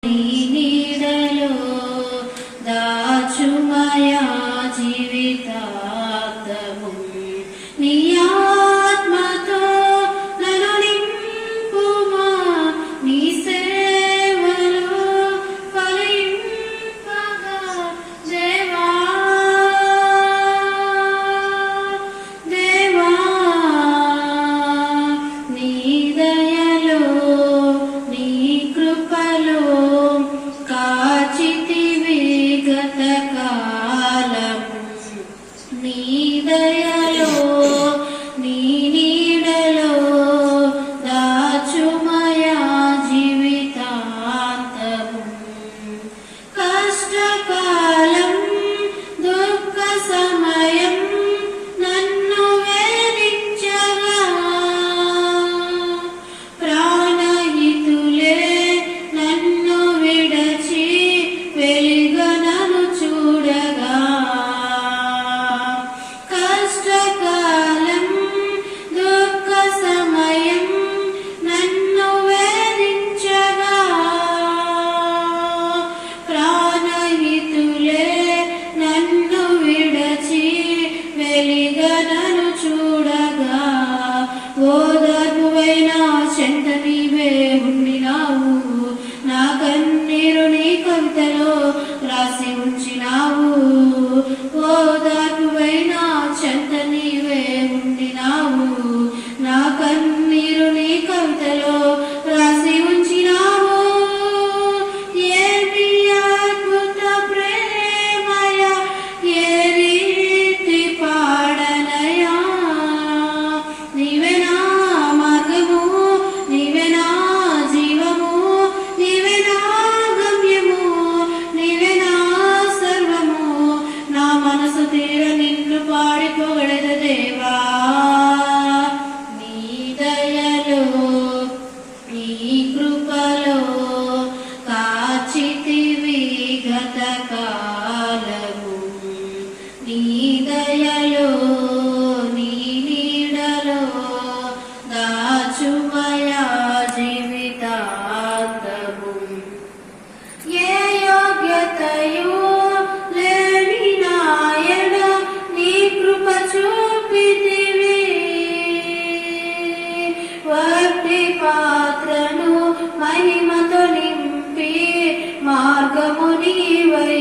నీ నీడలో దాచుమయా జీవితాంతము నీ ఆత్మతో నన్ను నింపుమా నీ సేవలో ఫలింపగా దేవా దేవా నీ దయలో నీ కృపలో కాచితివి గతకాలము నీ దయలో నీ నీడలో దాచుమయా జీవితాంతము కష్టకాలం దుఃఖ సమయం నన్ను వేధించగా ప్రాణహితులే నన్ను విడచి వెలుగనను చూడగా కష్టకాలం దుఃఖ సమయం నన్ను వేధించగా ప్రాణహితులే నన్ను విడచి వెలుగనను చూడగా ఓదార్పువైన చెంత నీవే ఉండినావు నా కన్నీరు నీ కవితలో రాసి ఉంచినావు ఓదార్పువైన చెంత నీవే ఉండినావు నా కన్నీరు నీ కవితలో రాసి ఉంచినావు ఏమి అద్భుత ప్రేమయ ఏ రీతి పాడనయా నీవే నా మార్గము నీవే నా జీవము నీవే నా గమ్యము నీవే నా సర్వము నా మనసు తీర నిన్ను పాడి పొగడెద దేవా నీ దయలో నీ కృపలో కాచితివి గతకాలము నీ దయలో నీ నీడలో దాచుమయా జీవితాంతము ఏ యోగ్యతయు లేని నాయన నీ కృప చూపితివి వట్టి పాత్రను మహిమతో నింపి మార్గము నీవై